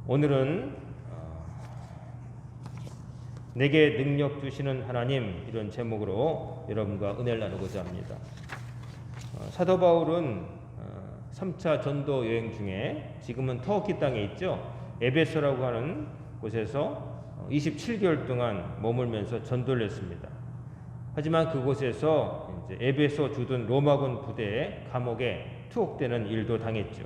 오늘은 내게 능력 주시는 하나님, 이런 제목으로 여러분과 은혜를 나누고자 합니다. 사도 바울은 3차 전도 여행 중에 지금은 터키 땅에 있죠. 에베소라고 하는 곳에서 27개월 동안 머물면서 전도를 했습니다. 하지만 그곳에서 이제 에베소 주둔 로마군 부대의 감옥에 투옥되는 일도 당했죠.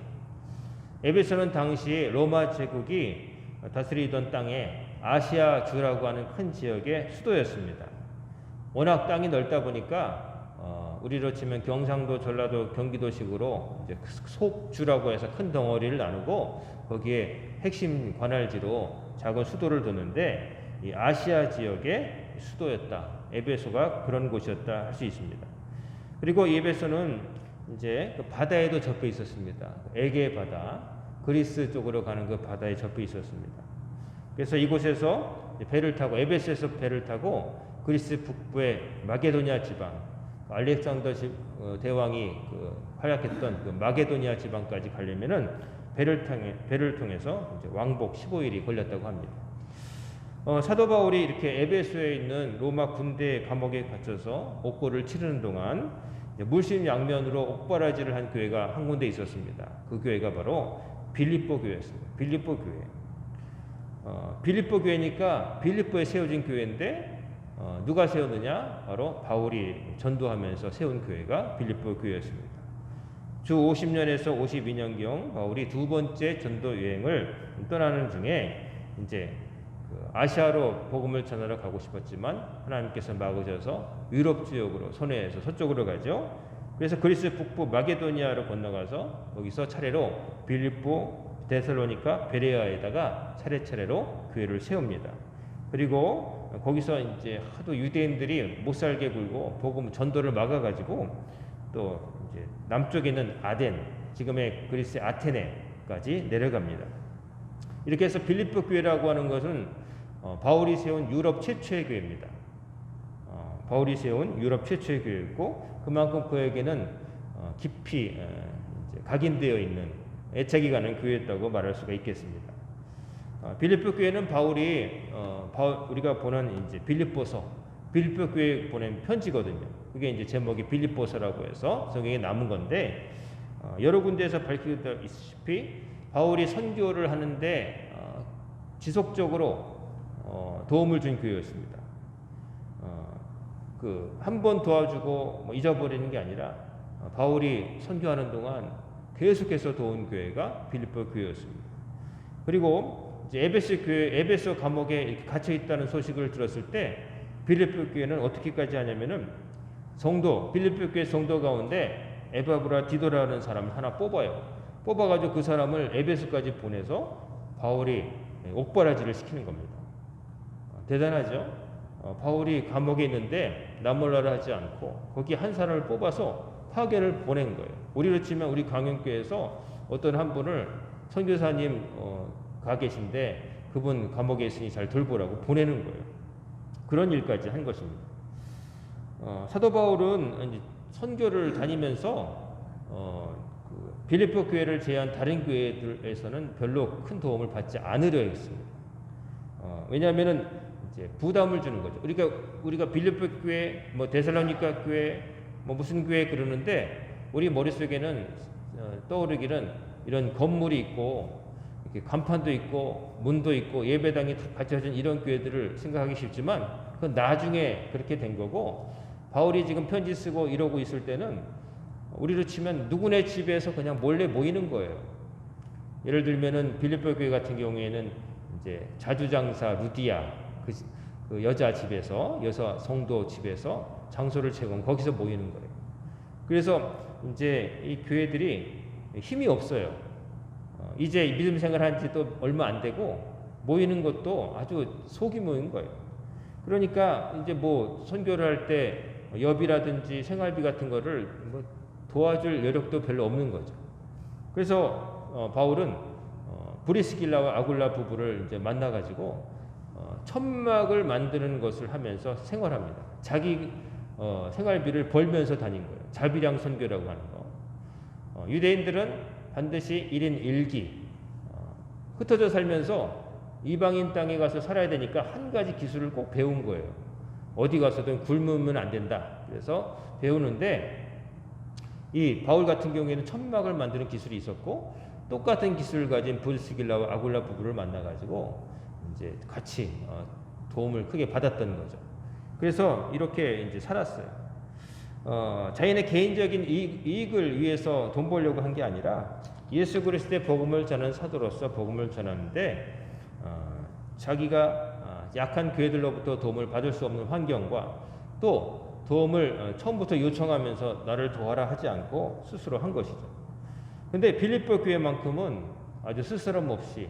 에베소는 당시 로마 제국이 다스리던 땅에 아시아주라고 하는 큰 지역의 수도였습니다. 워낙 땅이 넓다 보니까 우리로 치면 경상도, 전라도, 경기도식으로 이제 속주라고 해서 큰 덩어리를 나누고 거기에 핵심 관할지로 작은 수도를 뒀는데 이 아시아 지역의 수도였다. 에베소가 그런 곳이었다 할 수 있습니다. 그리고 이 에베소는 이제 그 바다에도 접해 있었습니다. 에게 바다, 그리스 쪽으로 가는 그 바다에 접해 있었습니다. 그래서 이곳에서 배를 타고, 에베소에서 배를 타고 그리스 북부의 마게도니아 지방, 알렉산더 대왕이 활약했던 그 마게도니아 지방까지 가려면은 배를 통해서 이제 왕복 15일이 걸렸다고 합니다. 사도 바울이 이렇게 에베소에 있는 로마 군대 감옥에 갇혀서 옥고를 치르는 동안 물심양면으로 옥바라지를 한 교회가 한 군데 있었습니다. 그 교회가 바로 빌립보 교회였습니다. 빌립보 교회. 빌립보 교회니까 빌립보에 세워진 교회인데 누가 세웠느냐? 바로 바울이 전도하면서 세운 교회가 빌립보 교회였습니다. 주 50년에서 52년경 바울이 두 번째 전도 여행을 떠나는 중에 이제 아시아로 복음을 전하러 가고 싶었지만 하나님께서 막으셔서 유럽 지역으로 선회해서 서쪽으로 가죠. 그래서 그리스 북부 마게도니아로 건너가서 거기서 차례로 빌립보, 데살로니가, 베레아에다가 차례차례로 교회를 세웁니다. 그리고 거기서 이제 하도 유대인들이 못 살게 굴고 복음 전도를 막아가지고 또 이제 남쪽에 있는 아덴, 지금의 그리스 아테네까지 내려갑니다. 이렇게 해서 빌립보 교회라고 하는 것은 바울이 세운 유럽 최초의 교회입니다. 바울이 세운 유럽 최초의 교회였고 그만큼 그에게는 깊이 이제 각인되어 있는 애착이 가는 교회였다고 말할 수가 있겠습니다. 빌립보 교회는 바울이 우리가 보는 이제 빌립보 교회에 보낸 편지거든요. 그게 이제 제목이 빌립보서라고 해서 성경에 남은 건데 여러 군데에서 밝혀져 있다시피 바울이 선교를 하는데 지속적으로 도움을 준 교회였습니다. 한 번 도와주고 뭐 잊어버리는 게 아니라 바울이 선교하는 동안 계속해서 도운 교회가 빌립보 교회였습니다. 그리고 이제 에베소 감옥에 이렇게 갇혀 있다는 소식을 들었을 때 빌립보 교회는 어떻게까지 하냐면은 빌립보 교회 성도 가운데 에바브라 디도라는 사람을 하나 뽑아가지고 그 사람을 에베소까지 보내서 바울이 옥바라지를 시키는 겁니다. 대단하죠? 바울이 감옥에 있는데 나몰라라 하지 않고 거기 한 사람을 뽑아서 파견을 보낸 거예요. 우리로 치면 우리 강영교회에서 어떤 한 분을 선교사님 가 계신데 그분 감옥에 있으니 잘 돌보라고 보내는 거예요. 그런 일까지 한 것입니다. 사도 바울은 이제 선교를 다니면서 빌립보 교회를 제외한 다른 교회들에서는 별로 큰 도움을 받지 않으려 했습니다. 왜냐하면은 이제 부담을 주는 거죠. 우리가 빌립보 교회, 뭐 데살로니가 교회, 뭐 무슨 교회 그러는데 우리 머릿속에는 떠오르기는 이런 건물이 있고 이렇게 간판도 있고 문도 있고 예배당이 갖춰진 이런 교회들을 생각하기 쉽지만 그건 나중에 그렇게 된 거고 바울이 지금 편지 쓰고 이러고 있을 때는 우리로 치면 누구네 집에서 그냥 몰래 모이는 거예요. 예를 들면은 빌립보 교회 같은 경우에는 이제 자주장사 루디아 그 여자 집에서 여자 성도 집에서 장소를 채우고 거기서 모이는 거예요. 그래서 이제 이 교회들이 힘이 없어요. 이제 믿음 생활한 지 또 얼마 안 되고 모이는 것도 아주 소규모인 거예요. 그러니까 이제 뭐 선교를 할 때 여비라든지 생활비 같은 거를 뭐 도와줄 여력도 별로 없는 거죠. 그래서 바울은 브리스길라와 아굴라 부부를 이제 만나가지고 천막을 만드는 것을 하면서 생활합니다. 자기 생활비를 벌면서 다닌 거예요. 자비량 선교라고 하는 거. 유대인들은 반드시 1인 1기 흩어져 살면서 이방인 땅에 가서 살아야 되니까 한 가지 기술을 꼭 배운 거예요. 어디 가서든 굶으면 안 된다. 그래서 배우는데 이 바울 같은 경우에는 천막을 만드는 기술이 있었고 똑같은 기술을 가진 브리스길라와 아굴라 부부를 만나가지고 이제 같이 도움을 크게 받았던 거죠. 그래서 이렇게 이제 살았어요. 자신의 개인적인 이익을 위해서 돈 벌려고 한 게 아니라 예수 그리스도의 복음을 전하는 사도로서 복음을 전하는데 자기가 약한 교회들로부터 도움을 받을 수 없는 환경과 또 도움을 처음부터 요청하면서 나를 도와라 하지 않고 스스로 한 것이죠. 근데 빌립보 교회만큼은 아주 스스럼 없이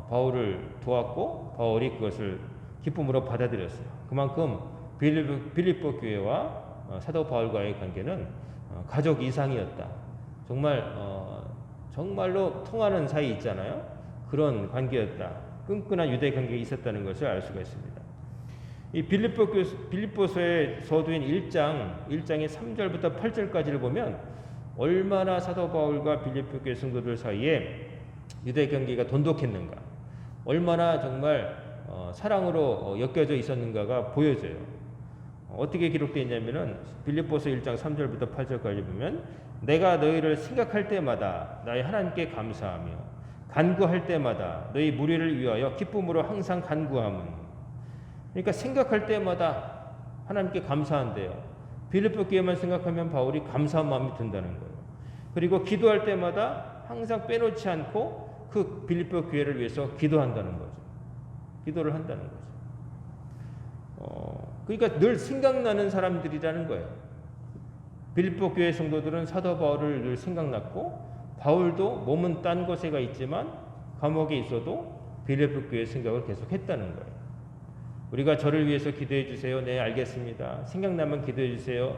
바울을 도왔고 바울이 그것을 기쁨으로 받아들였어요. 그만큼 빌립보 교회와 사도 바울과의 관계는 가족 이상이었다. 정말로 통하는 사이 있잖아요. 그런 관계였다. 끈끈한 유대 관계가 있었다는 것을 알 수가 있습니다. 이 빌립보서의 서두인 1장의 3절부터 8절까지를 보면 얼마나 사도 바울과 빌립보 교회 성도들 사이에 유대 관계가 돈독했는가, 얼마나 정말 사랑으로 엮여져 있었는가가 보여져요. 어떻게 기록되어 있냐면은 빌립보서 1장 3절부터 8절까지 보면 내가 너희를 생각할 때마다 나의 하나님께 감사하며 간구할 때마다 너희 무리를 위하여 기쁨으로 항상 간구함은. 그러니까 생각할 때마다 하나님께 감사한대요. 빌립보 교회만 생각하면 바울이 감사한 마음이 든다는 거예요. 그리고 기도할 때마다 항상 빼놓지 않고 그 빌립보 교회를 위해서 기도한다는 거죠. 기도를 한다는 거죠. 그러니까 늘 생각나는 사람들이라는 거예요. 빌립보 교회 성도들은 사도 바울을 늘 생각났고 바울도 몸은 딴 곳에 가 있지만 감옥에 있어도 빌립보 교회 생각을 계속 했다는 거예요. 우리가 저를 위해서 기도해 주세요. 네, 알겠습니다. 생각나면 기도해 주세요.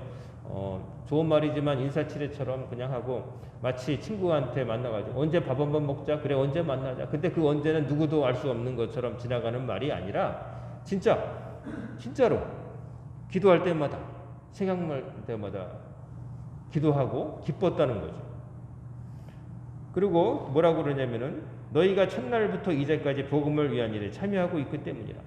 좋은 말이지만 인사치레처럼 그냥 하고 마치 친구한테 만나가지고 언제 밥 한번 먹자. 그래, 언제 만나자. 근데 그 언제는 누구도 알 수 없는 것처럼 지나가는 말이 아니라 진짜로 기도할 때마다 생각날 때마다 기도하고 기뻤다는 거죠. 그리고 뭐라고 그러냐면은 너희가 첫날부터 이제까지 복음을 위한 일에 참여하고 있기 때문이라.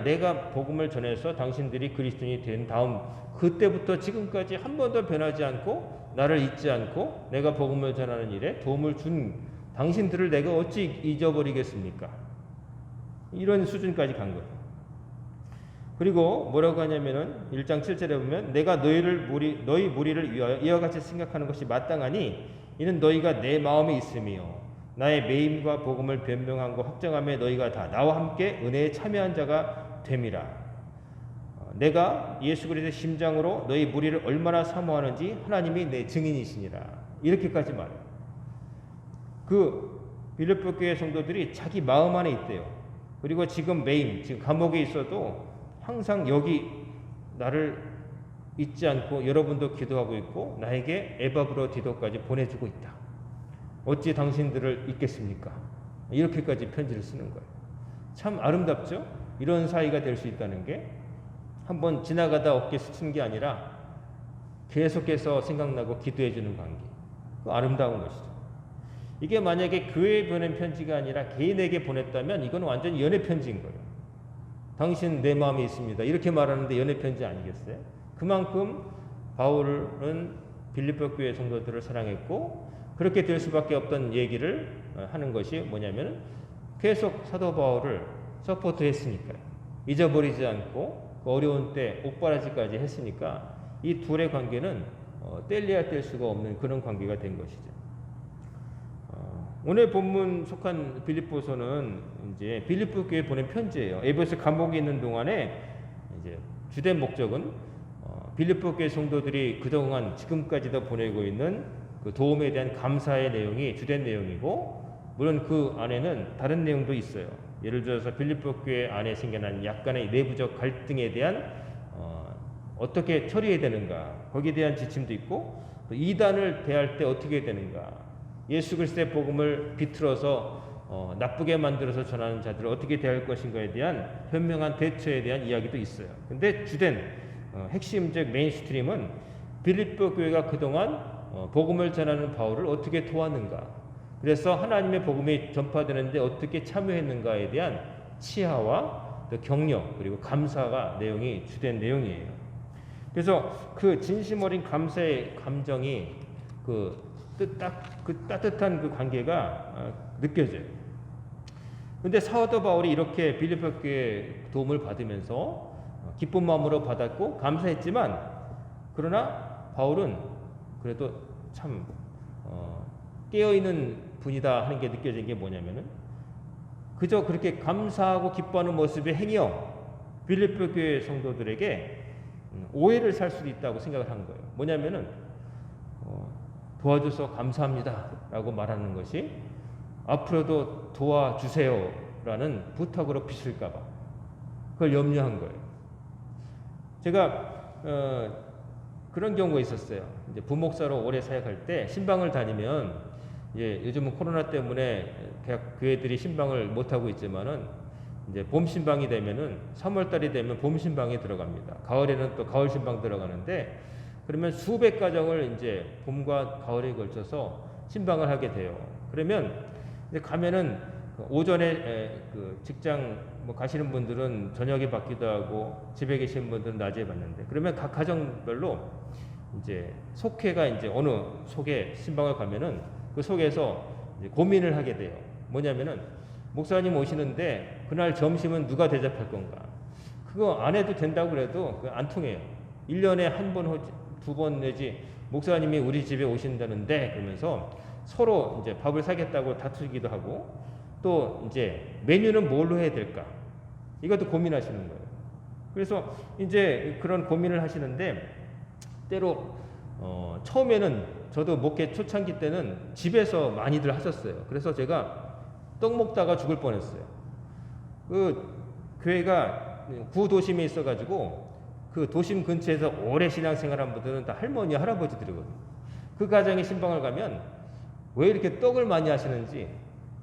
내가 복음을 전해서 당신들이 그리스도인이 된 다음 그때부터 지금까지 한 번도 변하지 않고 나를 잊지 않고 내가 복음을 전하는 일에 도움을 준 당신들을 내가 어찌 잊어버리겠습니까? 이런 수준까지 간 거예요. 그리고 뭐라고 하냐면은 1장 7절에 보면 내가 너희 무리를 위하여 이와 같이 생각하는 것이 마땅하니 이는 너희가 내 마음에 있으며 나의 매임과 복음을 변명한 거 확정함에 너희가 다 나와 함께 은혜에 참여한 자가 됨이라. 내가 예수 그리스도의 심장으로 너희 무리를 얼마나 사모하는지 하나님이 내 증인이시니라. 이렇게까지 말해요. 그 빌립보 교회 성도들이 자기 마음 안에 있대요. 그리고 지금 감옥에 있어도 항상 여기 나를 잊지 않고 여러분도 기도하고 있고 나에게 에바브로 디도까지 보내주고 있다. 어찌 당신들을 잊겠습니까? 이렇게까지 편지를 쓰는 거예요. 참 아름답죠? 이런 사이가 될 수 있다는 게 한번 지나가다 어깨 스친 게 아니라 계속해서 생각나고 기도해 주는 관계. 그 아름다운 것이죠. 이게 만약에 교회에 보낸 편지가 아니라 개인에게 보냈다면 이건 완전히 연애 편지인 거예요. 당신 내 마음에 있습니다. 이렇게 말하는데 연애 편지 아니겠어요? 그만큼 바울은 빌립보 교회 성도들을 사랑했고 그렇게 될 수밖에 없던 얘기를 하는 것이 뭐냐면 계속 사도 바울을 서포트했으니까요. 잊어버리지 않고 그 어려운 때 옥바라지까지 했으니까 이 둘의 관계는 뗄래야 뗄 수가 없는 그런 관계가 된 것이죠. 오늘 본문 속한 빌립보서는 이제 빌립보 교회에 보낸 편지예요. 에베소 감옥에 있는 동안에 이제 주된 목적은 빌립보 교회 성도들이 그동안 지금까지도 보내고 있는 그 도움에 대한 감사의 내용이 주된 내용이고, 물론 그 안에는 다른 내용도 있어요. 예를 들어서 빌립보 교회 안에 생겨난 약간의 내부적 갈등에 대한 어떻게 처리해야 되는가, 거기에 대한 지침도 있고, 또 이단을 대할 때 어떻게 해야 되는가, 예수 그리스도의 복음을 비틀어서 나쁘게 만들어서 전하는 자들을 어떻게 대할 것인가에 대한 현명한 대처에 대한 이야기도 있어요. 근데 주된 핵심적 메인스트림은 빌립보 교회가 그동안 복음을 전하는 바울을 어떻게 도왔는가, 그래서 하나님의 복음이 전파되는데 어떻게 참여했는가에 대한 치하와 또 격려 그리고 감사가 내용이 주된 내용이에요. 그래서 그 진심 어린 감사의 감정이 그 따뜻한 그 관계가 느껴져요. 근데 사도 바울이 이렇게 빌립보 교회의 도움을 받으면서 기쁜 마음으로 받았고 감사했지만, 그러나 바울은 그래도 참 깨어있는 분이다 하는 게 느껴진 게 뭐냐면은, 그저 그렇게 감사하고 기뻐하는 모습의 행위여 빌립보 교회 성도들에게 오해를 살 수도 있다고 생각을 한 거예요. 뭐냐면은 도와줘서 감사합니다 라고 말하는 것이 앞으로도 도와주세요 라는 부탁으로 비칠까 봐 그걸 염려한 거예요. 제가 그런 경우가 있었어요. 이제 부목사로 오래 사역할 때 신방을 다니면, 이제 요즘은 코로나 때문에 교회들이 신방을 못 하고 있지만은 이제 봄 신방이 되면은 3월 달이 되면 봄 신방에 들어갑니다. 가을에는 또 가을 신방 들어가는데, 그러면 수백 가정을 이제 봄과 가을에 걸쳐서 신방을 하게 돼요. 그러면 이제 가면은 오전에 그 직장 뭐 가시는 분들은 저녁에 받기도 하고 집에 계신 분들은 낮에 받는데, 그러면 각 가정별로 이제 속회가 이제 어느 속에 신방을 가면은 그 속에서 이제 고민을 하게 돼요. 뭐냐면은 목사님 오시는데 그날 점심은 누가 대접할 건가? 그거 안 해도 된다고 그래도 안 통해요. 1년에 한 번, 두 번 내지 목사님이 우리 집에 오신다는데 그러면서 서로 이제 밥을 사겠다고 다투기도 하고, 또 이제 메뉴는 뭘로 해야 될까? 이것도 고민하시는 거예요. 그래서 이제 그런 고민을 하시는데, 때로 처음에는 저도 목회 초창기 때는 집에서 많이들 하셨어요. 그래서 제가 떡 먹다가 죽을 뻔했어요. 그 교회가 구도심에 있어가지고 그 도심 근처에서 오래 신앙생활한 분들은 다 할머니 할아버지들이거든요. 그 가정에 신방을 가면 왜 이렇게 떡을 많이 하시는지,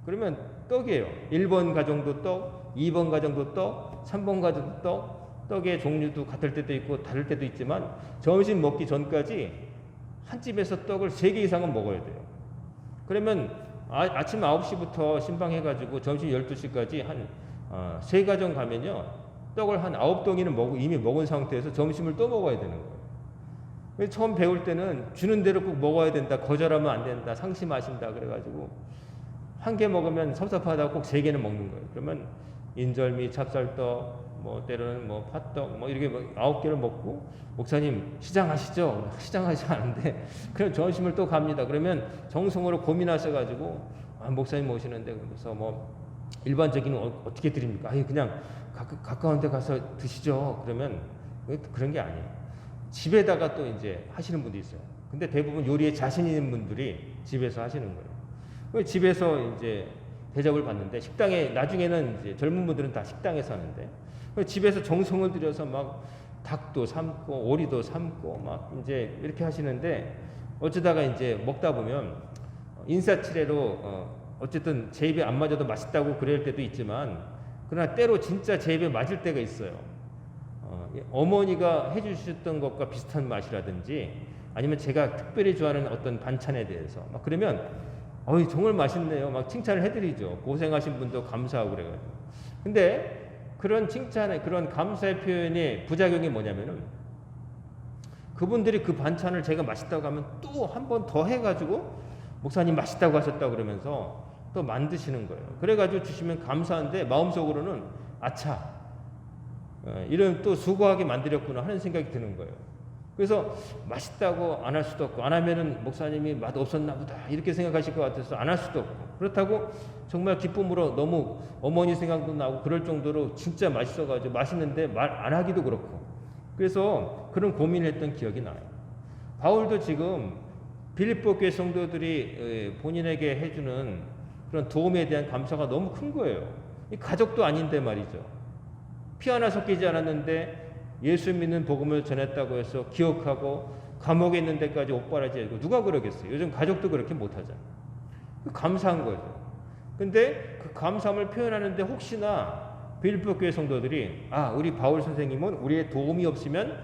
그러면 떡이에요. 1번 가정도 떡, 2번 가정도 떡, 3번 가정도 떡, 떡의 종류도 같을 때도 있고 다를 때도 있지만 점심 먹기 전까지 한 집에서 떡을 3개 이상은 먹어야 돼요. 그러면 아침 9시부터 신방해가지고 점심 12시까지 한 3가정 가면요, 떡을 한 9덩이는 이미 먹은 상태에서 점심을 또 먹어야 되는 거예요. 처음 배울 때는 주는 대로 꼭 먹어야 된다, 거절하면 안 된다, 상심하신다 그래가지고 한 개 먹으면 섭섭하다고 꼭 3개는 먹는 거예요. 그러면 인절미, 찹쌀떡, 뭐 때로는 뭐 팥떡, 뭐 이렇게 9개를 먹고, 목사님 시장하시죠? 시장하지 않은데 그럼 점심을 또 갑니다. 그러면 정성으로 고민하셔가지고 목사님 오시는데, 그래서 뭐 일반적인 어떻게 드립니까? 그냥 가까운 데 가서 드시죠. 그러면 그런 게 아니에요. 집에다가 또 이제 하시는 분도 있어요. 근데 대부분 요리에 자신 있는 분들이 집에서 하시는 거예요. 집에서 이제 대접을 받는데, 식당에 나중에는 이제 젊은 분들은 다 식당에서 하는데, 집에서 정성을 들여서 막 닭도 삶고 오리도 삶고 막 이제 이렇게 하시는데, 어쩌다가 이제 먹다 보면 인사치레로 어쨌든 제 입에 안 맞아도 맛있다고 그럴 때도 있지만, 그러나 때로 진짜 제 입에 맞을 때가 있어요. 어머니가 해주셨던 것과 비슷한 맛이라든지, 아니면 제가 특별히 좋아하는 어떤 반찬에 대해서 막 그러면 정말 맛있네요 막 칭찬을 해드리죠. 고생하신 분도 감사하고 그래가지고. 근데 그런 칭찬의, 그런 감사의 표현의 부작용이 뭐냐면은, 그분들이 그 반찬을 제가 맛있다고 하면 또 한 번 더 해가지고 목사님 맛있다고 하셨다고 그러면서 또 만드시는 거예요. 그래가지고 주시면 감사한데 마음속으로는 아차, 이런 또 수고하게 만들었구나 하는 생각이 드는 거예요. 그래서 맛있다고 안 할 수도 없고, 안 하면은 목사님이 맛 없었나 보다 이렇게 생각하실 것 같아서 안 할 수도 없고, 그렇다고 정말 기쁨으로 너무 어머니 생각도 나고 그럴 정도로 진짜 맛있어가지고 맛있는데 말 안 하기도 그렇고, 그래서 그런 고민을 했던 기억이 나요. 바울도 지금 빌립보 교회 성도들이 본인에게 해주는 그런 도움에 대한 감사가 너무 큰 거예요. 이 가족도 아닌데 말이죠. 피 하나 섞이지 않았는데 예수 믿는 복음을 전했다고 해서 기억하고 감옥에 있는 데까지 옥바라지 하고, 누가 그러겠어요? 요즘 가족도 그렇게 못하잖아요. 감사한 거죠. 근데 그 감사함을 표현하는데 혹시나 빌립보 교회 성도들이 우리 바울 선생님은 우리의 도움이 없으면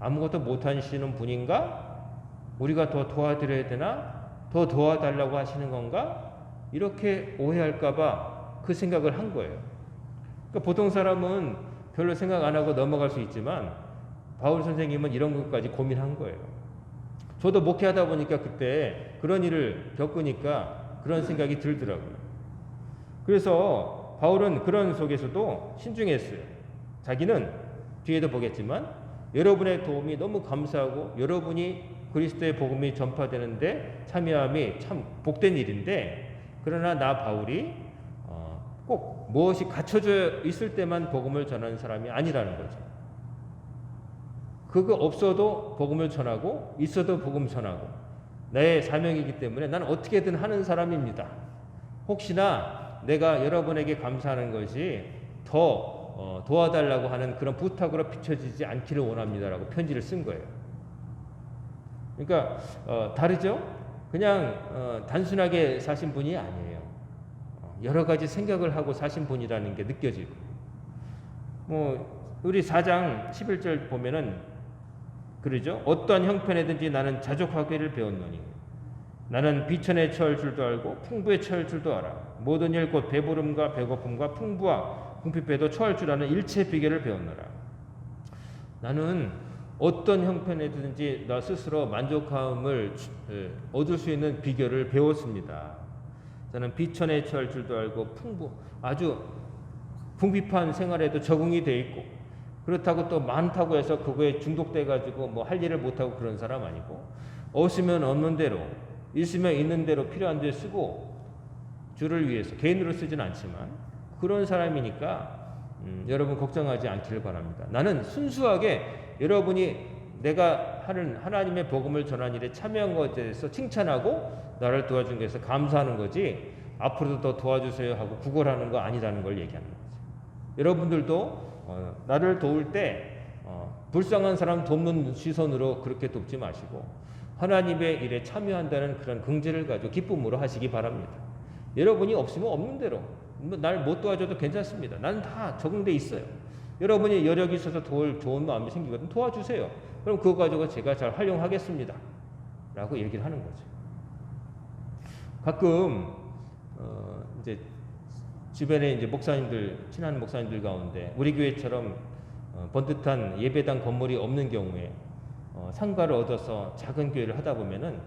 아무것도 못하시는 분인가? 우리가 더 도와드려야 되나? 더 도와달라고 하시는 건가? 이렇게 오해할까봐 그 생각을 한 거예요. 그러니까 보통 사람은 별로 생각 안 하고 넘어갈 수 있지만 바울 선생님은 이런 것까지 고민한 거예요. 저도 목회하다 보니까 그때 그런 일을 겪으니까 그런 생각이 들더라고요. 그래서 바울은 그런 속에서도 신중했어요. 자기는 뒤에도 보겠지만 여러분의 도움이 너무 감사하고 여러분이 그리스도의 복음이 전파되는데 참여함이 참 복된 일인데, 그러나 나 바울이 꼭 무엇이 갖춰져 있을 때만 복음을 전하는 사람이 아니라는 거죠. 그거 없어도 복음을 전하고 있어도 복음 전하고 나의 사명이기 때문에 나는 어떻게든 하는 사람입니다. 혹시나 내가 여러분에게 감사하는 것이 더 도와달라고 하는 그런 부탁으로 비춰지지 않기를 원합니다라고 편지를 쓴 거예요. 그러니까 다르죠? 그냥 단순하게 사신 분이 아니에요. 여러 가지 생각을 하고 사신 분이라는 게 느껴지고, 우리 4장 11절 보면은 그러죠. 어떠한 형편에든지 나는 자족하기를 배웠노니 나는 비천에 처할 줄도 알고 풍부에 처할 줄도 알아. 모든 일 곧 배부름과 배고픔과 풍부와 궁핍에도 처할 줄 아는 일체 비결을 배웠노라. 나는 어떤 형편에든지 나 스스로 만족함을 얻을 수 있는 비결을 배웠습니다. 저는 비천에 처할 줄도 알고 아주 궁핍한 생활에도 적응이 돼 있고, 그렇다고 또 많다고 해서 그거에 중독돼 가지고 뭐 할 일을 못 하고 그런 사람 아니고, 없으면 없는 대로, 있으면 있는 대로 필요한 데 쓰고 주를 위해서 개인으로 쓰진 않지만 그런 사람이니까 여러분 걱정하지 않기를 바랍니다. 나는 순수하게 여러분이 내가 하는 하나님의 복음을 전하는 일에 참여한 것에 대해서 칭찬하고 나를 도와준 것에서 감사하는 거지, 앞으로도 더 도와주세요 하고 구걸하는 거 아니라는 걸 얘기하는 거죠. 여러분들도 나를 도울 때 불쌍한 사람 돕는 시선으로 그렇게 돕지 마시고 하나님의 일에 참여한다는 그런 긍지를 가지고 기쁨으로 하시기 바랍니다. 여러분이 없으면 없는 대로 날 못 도와줘도 괜찮습니다. 나는 다 적응돼 있어요. 여러분이 여력이 있어서 도울 좋은 마음이 생기거든 도와주세요. 그럼 그거 가지고 제가 잘 활용하겠습니다 라고 얘기를 하는 거죠. 가끔 이제 주변에 이제 목사님들, 친한 목사님들 가운데 우리 교회처럼 번듯한 예배당 건물이 없는 경우에 상가를 얻어서 작은 교회를 하다 보면은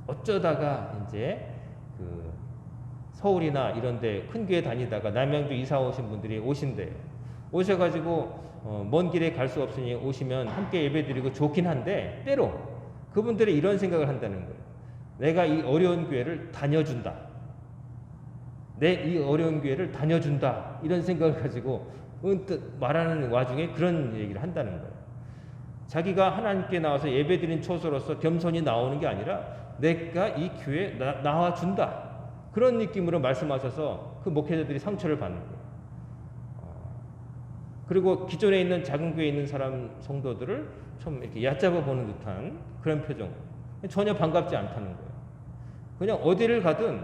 어쩌다가 이제 그 서울이나 이런데 큰 교회 다니다가 남양주 이사 오신 분들이 오신대요. 오셔가지고 먼 길에 갈 수 없으니 오시면 함께 예배드리고 좋긴 한데 때로 그분들이 이런 생각을 한다는 거예요. 내가 이 어려운 교회를 다녀준다. 이 어려운 교회를 다녀준다. 이런 생각을 가지고 은뜻 말하는 와중에 그런 얘기를 한다는 거예요. 자기가 하나님께 나와서 예배드린 초소로서 겸손히 나오는 게 아니라 내가 이 교회에 나와준다. 그런 느낌으로 말씀하셔서 그 목회자들이 상처를 받는 거예요. 그리고 기존에 있는 작은 교회에 있는 성도들을 좀 이렇게 얕잡아 보는 듯한 그런 표정. 전혀 반갑지 않다는 거예요. 그냥 어디를 가든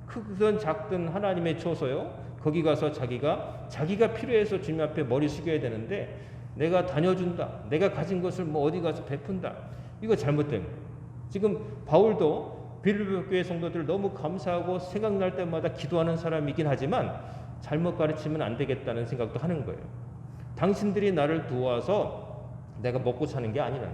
크든 작든 하나님의 초소요. 거기 가서 자기가 필요해서 주님 앞에 머리 숙여야 되는데 내가 다녀준다. 내가 가진 것을 뭐 어디 가서 베푼다. 이거 잘못된 거예요. 지금 바울도 빌립보 교회 성도들 너무 감사하고 생각날 때마다 기도하는 사람이긴 하지만 잘못 가르치면 안 되겠다는 생각도 하는 거예요. 당신들이 나를 도와서 내가 먹고 사는 게 아니라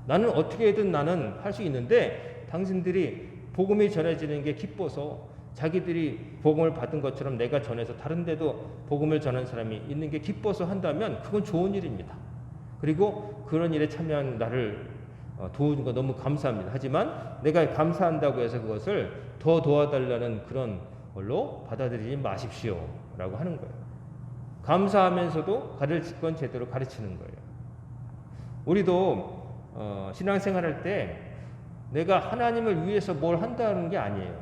나는 어떻게든 나는 할 수 있는데 당신들이 복음이 전해지는 게 기뻐서 자기들이 복음을 받은 것처럼 내가 전해서 다른 데도 복음을 전하는 사람이 있는 게 기뻐서 한다면 그건 좋은 일입니다. 그리고 그런 일에 참여한 나를 도우는 거 너무 감사합니다. 하지만 내가 감사한다고 해서 그것을 더 도와달라는 그런 걸로 받아들이지 마십시오 라고 하는 거예요. 감사하면서도 가르칠 건 제대로 가르치는 거예요. 우리도 신앙생활할 때 내가 하나님을 위해서 뭘 한다는 게 아니에요.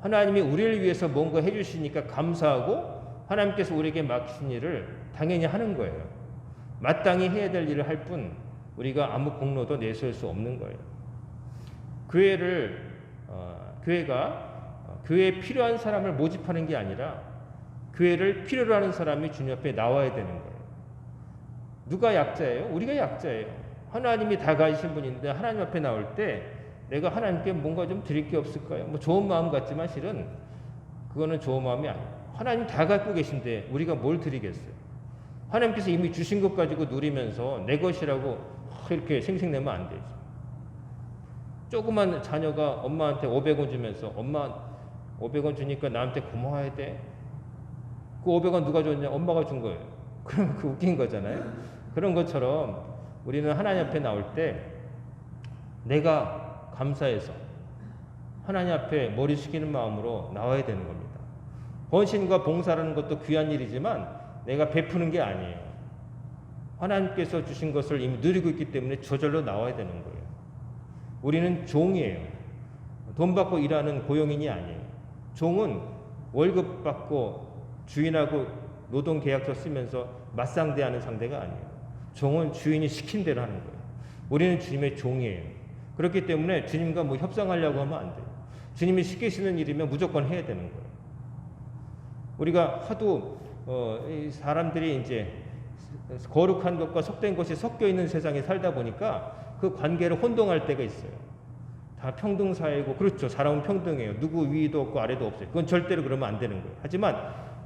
하나님이 우리를 위해서 뭔가 해주시니까 감사하고 하나님께서 우리에게 맡기신 일을 당연히 하는 거예요. 마땅히 해야 될 일을 할 뿐 우리가 아무 공로도 내세울 수 없는 거예요. 교회가 교회에 필요한 사람을 모집하는 게 아니라 교회를 필요로 하는 사람이 주님 앞에 나와야 되는 거예요. 누가 약자예요? 우리가 약자예요. 하나님이 다 가지신 분인데 하나님 앞에 나올 때 내가 하나님께 뭔가 좀 드릴 게 없을까요? 뭐 좋은 마음 같지만 실은 그거는 좋은 마음이 아니에요. 하나님 다 갖고 계신데 우리가 뭘 드리겠어요? 하나님께서 이미 주신 것 가지고 누리면서 내 것이라고 이렇게 생색내면 안 되죠. 조그만 자녀가 엄마한테 500원 주면서 엄마 500원 주니까 나한테 고마워야 돼. 그 500원 누가 줬냐? 엄마가 준 거예요. 그럼 그 웃긴 거잖아요. 그런 것처럼 우리는 하나님 앞에 나올 때 내가 감사해서 하나님 앞에 머리 숙이는 마음으로 나와야 되는 겁니다. 헌신과 봉사라는 것도 귀한 일이지만 내가 베푸는 게 아니에요. 하나님께서 주신 것을 이미 누리고 있기 때문에 저절로 나와야 되는 거예요. 우리는 종이에요. 돈 받고 일하는 고용인이 아니에요. 종은 월급 받고 주인하고 노동계약서 쓰면서 맞상대하는 상대가 아니에요. 종은 주인이 시킨 대로 하는 거예요. 우리는 주님의 종이에요. 그렇기 때문에 주님과 뭐 협상하려고 하면 안 돼요. 주님이 시키시는 일이면 무조건 해야 되는 거예요. 우리가 하도 사람들이 이제 거룩한 것과 속된 것이 섞여 있는 세상에 살다 보니까 그 관계를 혼동할 때가 있어요. 다 평등사회고, 그렇죠. 사람은 평등해요. 누구 위도 없고 아래도 없어요. 그건 절대로 그러면 안 되는 거예요. 하지만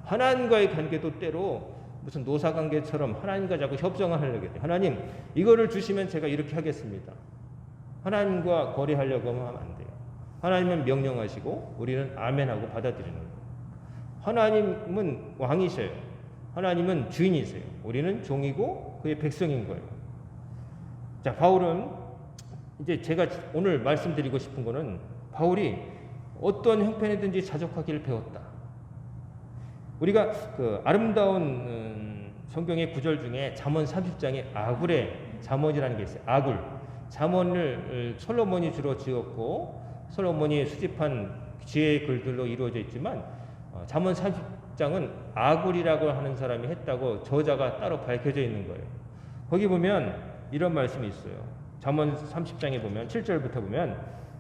하나님과의 관계도 때로 무슨 노사관계처럼 하나님과 자꾸 협정을 하려고 해요. 하나님 이거를 주시면 제가 이렇게 하겠습니다. 하나님과 거래하려고 하면 안 돼요. 하나님은 명령하시고 우리는 아멘하고 받아들이는 거예요. 하나님은 왕이셔요. 하나님은 주인이세요. 우리는 종이고 그의 백성인 거예요. 자, 바울은 이제 제가 오늘 말씀드리고 싶은 거는 바울이 어떤 형편이든지 자족하기를 배웠다. 우리가 그 아름다운 성경의 구절 중에 잠언 30장에 아굴의 잠언이라는 게 있어요. 아굴. 잠언을 솔로몬이 주로 지었고 솔로몬이 수집한 지혜의 글들로 이루어져 있지만 잠언 30장은 아굴이라고 하는 사람이 했다고 저자가 따로 밝혀져 있는 거예요. 거기 보면 이런 말씀이 있어요. 잠언 30장에 보면 7절부터 보면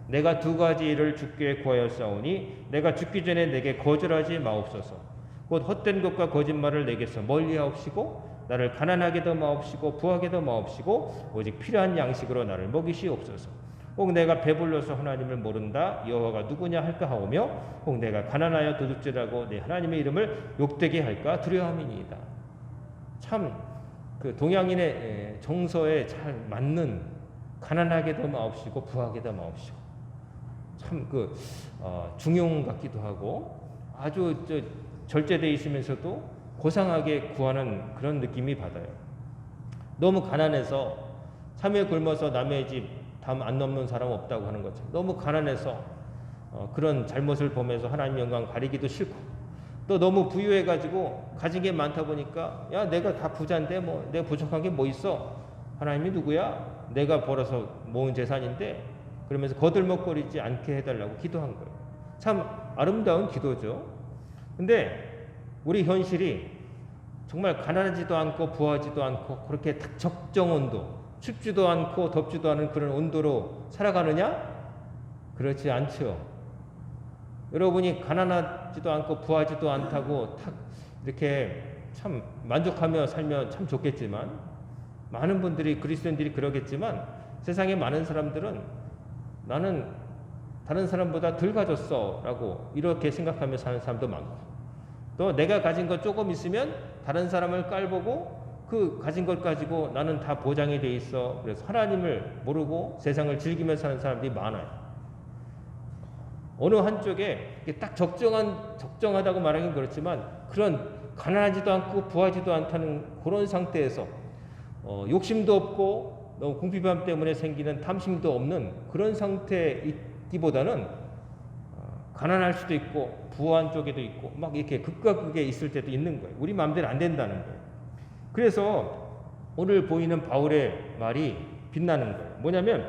내가 두 가지를 주께 구하였사오니 내가 죽기 전에 내게 거절하지 마옵소서. 곧 헛된 것과 거짓말을 내게서 멀리하옵시고 나를 가난하게도 마옵시고 부하게도 마옵시고 오직 필요한 양식으로 나를 먹이시옵소서. 혹 내가 배불러서 하나님을 모른다 여호와가 누구냐 할까 하오며 혹 내가 가난하여 도둑질하고 내 하나님의 이름을 욕되게 할까 두려움이니이다. 참 그 동양인의 정서에 잘 맞는 가난하게도 마옵시고 부하게도 마옵시고 참 그 중용 같기도 하고 아주 절제되어 있으면서도 고상하게 구하는 그런 느낌이 받아요. 너무 가난해서 참에 굶어서 남의 집 담 안 넘는 사람 없다고 하는 것처럼 너무 가난해서 그런 잘못을 보면서 하나님 영광 가리기도 싫고 또 너무 부유해가지고 가진 게 많다 보니까 야 내가 다 부자인데 뭐 내가 부족한 게 뭐 있어? 하나님이 누구야? 내가 벌어서 모은 재산인데 그러면서 거들먹거리지 않게 해달라고 기도한 거예요. 참 아름다운 기도죠. 근데 우리 현실이 정말 가난하지도 않고 부하지도 않고 그렇게 적정 온도 춥지도 않고 덥지도 않은 그런 온도로 살아가느냐? 그렇지 않죠. 여러분이 가난하지도 않고 부하지도 않다고 탁 이렇게 참 만족하며 살면 참 좋겠지만 많은 분들이 그리스도인들이 그러겠지만 세상에 많은 사람들은 나는 다른 사람보다 덜 가졌어 라고 이렇게 생각하며 사는 사람도 많고 또 내가 가진 것 조금 있으면 다른 사람을 깔보고 그 가진 것 가지고 나는 다 보장이 돼 있어. 그래서 하나님을 모르고 세상을 즐기며 사는 사람들이 많아요. 어느 한쪽에 딱 적정하다고 말하긴 그렇지만 그런 가난하지도 않고 부하지도 않다는 그런 상태에서 욕심도 없고 너무 궁핍함 때문에 생기는 탐심도 없는 그런 상태에 있기보다는 가난할 수도 있고 부한 쪽에도 있고 막 이렇게 극과 극에 있을 때도 있는 거예요. 우리 마음대로 안 된다는 거예요. 그래서 오늘 보이는 바울의 말이 빛나는 거예요. 뭐냐면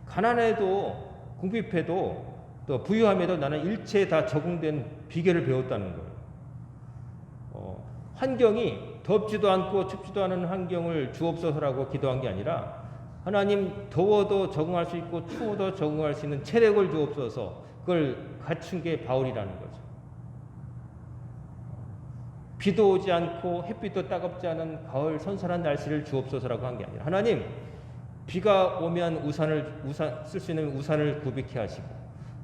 가난해도 궁핍해도 또 부유함에도 나는 일체에 다 적응된 비결을 배웠다는 거예요. 환경이 덥지도 않고 춥지도 않은 환경을 주옵소서라고 기도한 게 아니라 하나님 더워도 적응할 수 있고 추워도 적응할 수 있는 체력을 주옵소서 그걸 갖춘 게 바울이라는 거죠. 비도 오지 않고 햇빛도 따갑지 않은 가을 선선한 날씨를 주옵소서라고 한 게 아니라 하나님 비가 오면 우산 쓸 수 있는 우산을 구비케 하시고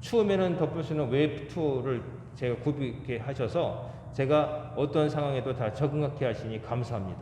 추우면은 덮을 수 있는 웨이브 투를 제가 구비케 하셔서 제가 어떤 상황에도 다 적응하게 하시니 감사합니다.